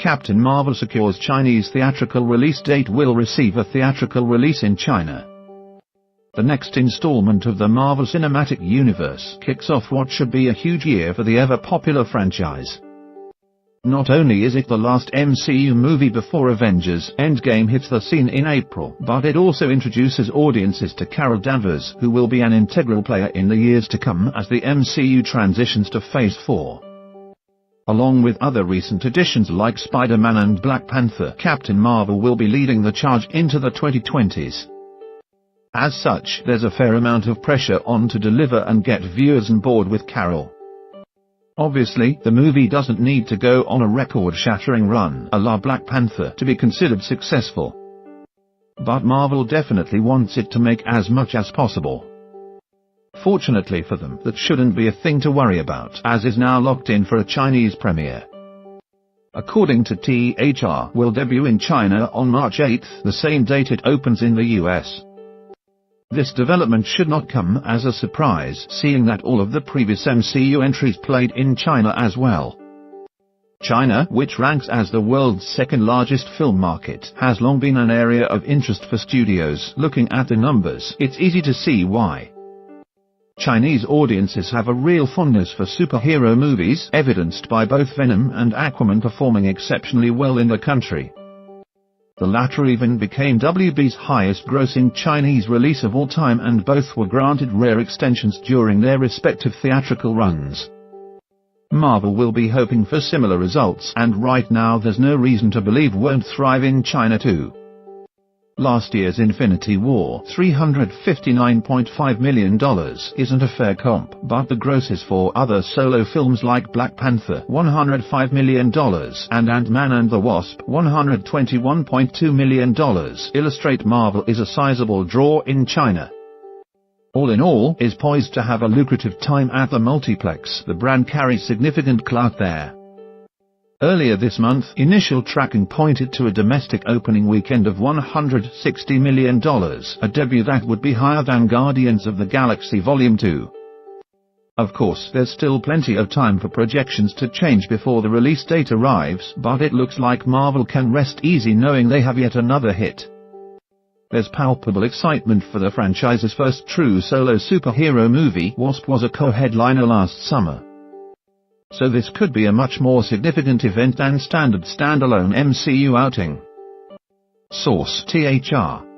Captain Marvel secures Chinese theatrical release date. Will receive a theatrical release in China. The next installment of the Marvel Cinematic Universe kicks off what should be a huge year for the ever-popular franchise. Not only is it the last MCU movie before Avengers Endgame hits the scene in April, but it also introduces audiences to Carol Danvers, who will be an integral player in the years to come as the MCU transitions to Phase 4. Along with other recent additions like Spider-Man and Black Panther, Captain Marvel will be leading the charge into the 2020s. As such, there's a fair amount of pressure on to deliver and get viewers on board with Carol. Obviously, the movie doesn't need to go on a record-shattering run a la Black Panther to be considered successful. But Marvel definitely wants it to make as much as possible. Fortunately for them, that shouldn't be a thing to worry about, as is now locked in for a Chinese premiere. According to THR, will debut in China on March 8, the same date it opens in the US. This development should not come as a surprise, seeing that all of the previous MCU entries played in China as well. China, which ranks as the world's second-largest film market, has long been an area of interest for studios. Looking at the numbers, it's easy to see why. Chinese audiences have a real fondness for superhero movies, evidenced by both Venom and Aquaman performing exceptionally well in the country. The latter even became WB's highest-grossing Chinese release of all time, and both were granted rare extensions during their respective theatrical runs. Marvel will be hoping for similar results, and right now there's no reason to believe won't thrive in China too. Last year's Infinity War, $359.5 million, isn't a fair comp, but the grosses for other solo films like Black Panther, $105 million, and Ant-Man and the Wasp, $121.2 million, illustrate Marvel is a sizable draw in China. All in all, is poised to have a lucrative time at the multiplex. The brand carries significant clout there. Earlier this month, initial tracking pointed to a domestic opening weekend of $160 million, a debut that would be higher than Guardians of the Galaxy Volume 2. Of course, there's still plenty of time for projections to change before the release date arrives, but it looks like Marvel can rest easy knowing they have yet another hit. There's palpable excitement for the franchise's first true solo superhero movie. Wasp was a co-headliner last summer, so this could be a much more significant event than standard standalone MCU outing. Source: THR.